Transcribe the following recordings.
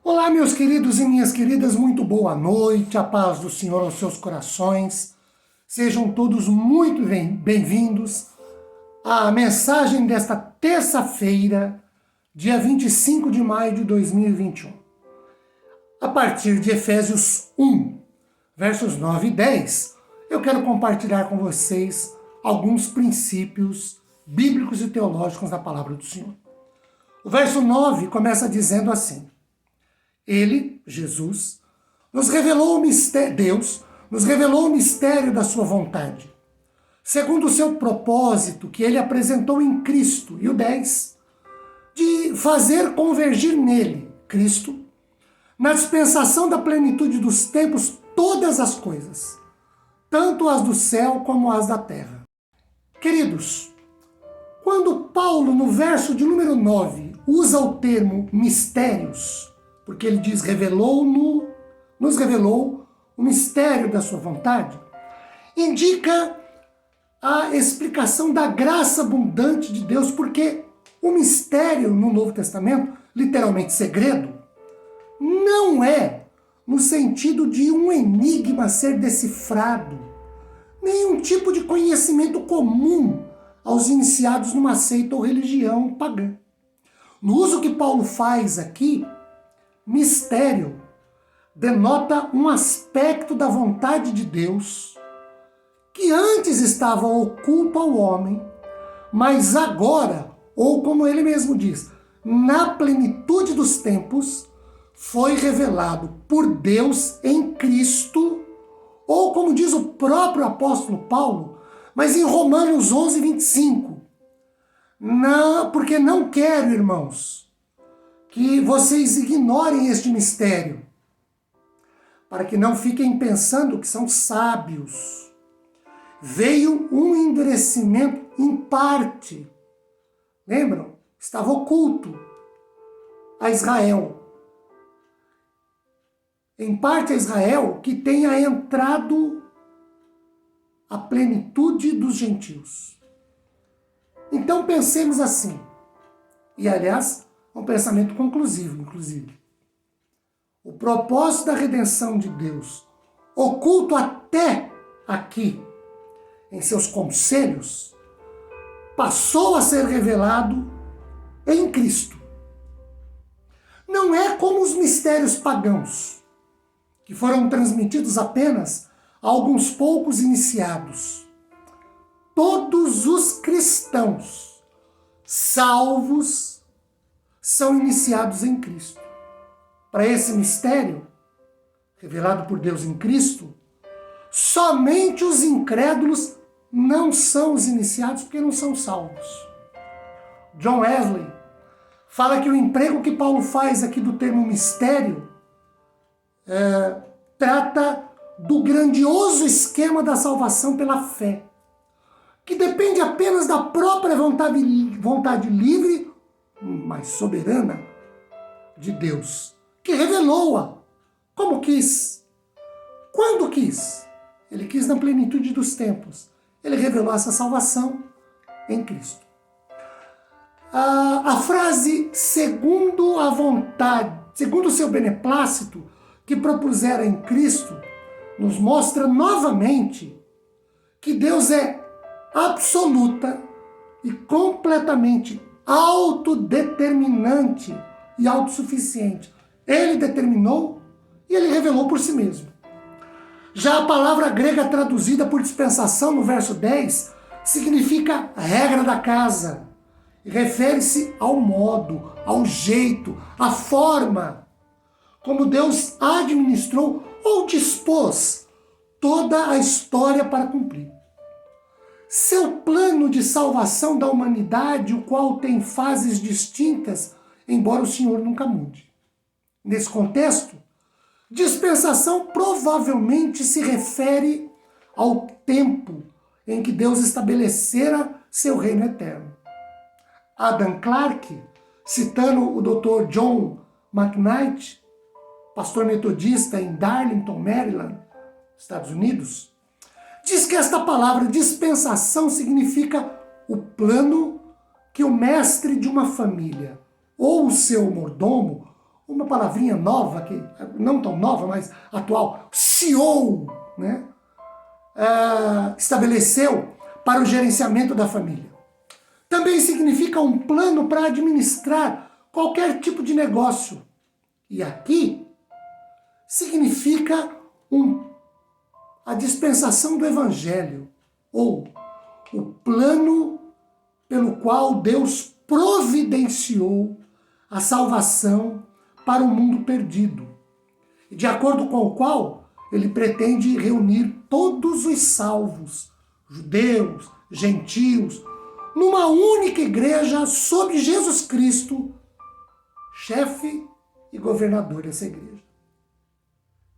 Olá, meus queridos e minhas queridas, muito boa noite, a paz do Senhor aos seus corações. Sejam todos muito bem-vindos à mensagem desta terça-feira, dia 25 de maio de 2021. A partir de Efésios 1, versos 9 e 10, eu quero compartilhar com vocês alguns princípios bíblicos e teológicos da palavra do Senhor. O verso 9 começa dizendo assim: Ele, Jesus, nos revelou o mistério, Deus nos revelou o mistério da sua vontade, segundo o seu propósito que ele apresentou em Cristo. E o 10, de fazer convergir nele, Cristo, na dispensação da plenitude dos tempos, todas as coisas, tanto as do céu como as da terra. Queridos, quando Paulo, no verso de número 9, usa o termo mistérios, porque ele diz nos revelou o mistério da sua vontade, indica a explicação da graça abundante de Deus, porque o mistério no Novo Testamento, literalmente segredo, não é no sentido de um enigma ser decifrado, nenhum tipo de conhecimento comum aos iniciados numa seita ou religião pagã. No uso que Paulo faz aqui, mistério denota um aspecto da vontade de Deus que antes estava oculto ao homem, mas agora, ou como ele mesmo diz, na plenitude dos tempos, foi revelado por Deus em Cristo, ou como diz o próprio apóstolo Paulo, mas em Romanos 11, 25. Não, porque não quero, irmãos, que vocês ignorem este mistério, para que não fiquem pensando que são sábios. Veio um endurecimento em parte. Lembram? Estava oculto a Israel. Em parte a Israel que tenha entrado a plenitude dos gentios. Então pensemos assim, e aliás, um pensamento conclusivo, inclusive. O propósito da redenção de Deus, oculto até aqui, em seus conselhos, passou a ser revelado em Cristo. Não é como os mistérios pagãos, que foram transmitidos apenas a alguns poucos iniciados. Todos os cristãos salvos são iniciados em Cristo. Para esse mistério, revelado por Deus em Cristo, somente os incrédulos não são os iniciados porque não são salvos. John Wesley fala que o emprego que Paulo faz aqui do termo mistério trata do grandioso esquema da salvação pela fé, que depende apenas da própria vontade livre, mas soberana, de Deus, que revelou-a como quis. Quando quis? Ele quis na plenitude dos tempos. Ele revelou essa salvação em Cristo. A frase segundo a vontade, segundo o seu beneplácito, que propusera em Cristo, nos mostra novamente que Deus é absoluta e completamente autodeterminante e autossuficiente. Ele determinou e ele revelou por si mesmo. Já a palavra grega traduzida por dispensação no verso 10 significa regra da casa. Refere-se ao modo, ao jeito, à forma como Deus administrou ou dispôs toda a história para cumprir. Seu plano de salvação da humanidade, o qual tem fases distintas, embora o Senhor nunca mude. Nesse contexto, dispensação provavelmente se refere ao tempo em que Deus estabelecera seu reino eterno. Adam Clarke, citando o Dr. John McKnight, pastor metodista em Darlington, Maryland, Estados Unidos, diz que esta palavra dispensação significa o plano que o mestre de uma família ou o seu mordomo uma palavrinha nova, que não tão nova, mas atual, CEO, né? Estabeleceu para o gerenciamento da família. Também significa um plano para administrar qualquer tipo de negócio. E aqui significa a dispensação do Evangelho, ou o plano pelo qual Deus providenciou a salvação para o mundo perdido, de acordo com o qual ele pretende reunir todos os salvos, judeus, gentios, numa única igreja sob Jesus Cristo, chefe e governador dessa igreja.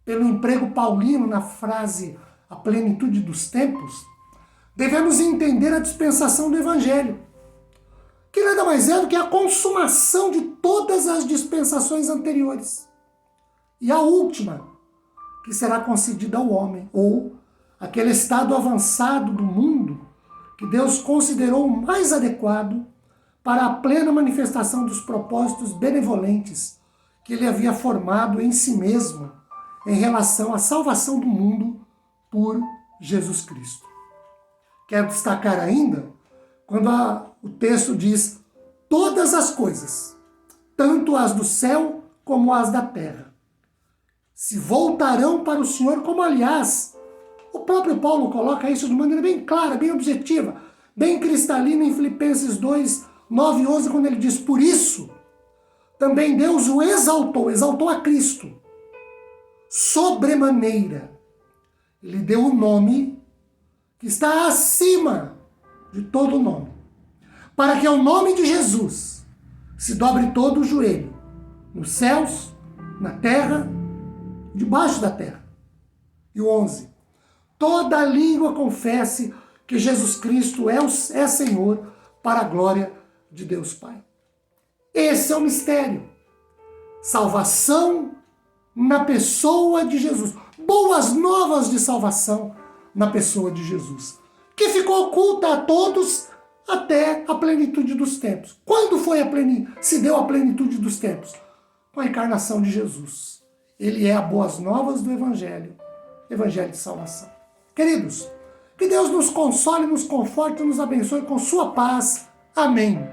Pelo emprego paulino na frase a plenitude dos tempos, devemos entender a dispensação do Evangelho, que nada mais é do que a consumação de todas as dispensações anteriores. E a última, que será concedida ao homem, ou aquele estado avançado do mundo que Deus considerou o mais adequado para a plena manifestação dos propósitos benevolentes que ele havia formado em si mesmo em relação à salvação do mundo por Jesus Cristo. Quero destacar ainda quando o texto diz todas as coisas, tanto as do céu como as da terra, se voltarão para o Senhor, como aliás, o próprio Paulo coloca isso de maneira bem clara, bem objetiva, bem cristalina em Filipenses 2, 9 e 11, quando ele diz, por isso, também Deus o exaltou a Cristo, sobremaneira. Ele deu o nome que está acima de todo nome, para que ao nome de Jesus se dobre todo o joelho, nos céus, na terra, debaixo da terra. E o 11. Toda língua confesse que Jesus Cristo é Senhor, para a glória de Deus Pai. Esse é o mistério. Salvação na pessoa de Jesus. Boas novas de salvação na pessoa de Jesus, que ficou oculta a todos até a plenitude dos tempos. Quando se deu a plenitude dos tempos? Com a encarnação de Jesus. Ele é a boas novas do Evangelho de salvação. Queridos, que Deus nos console, nos conforte, nos abençoe com sua paz. Amém.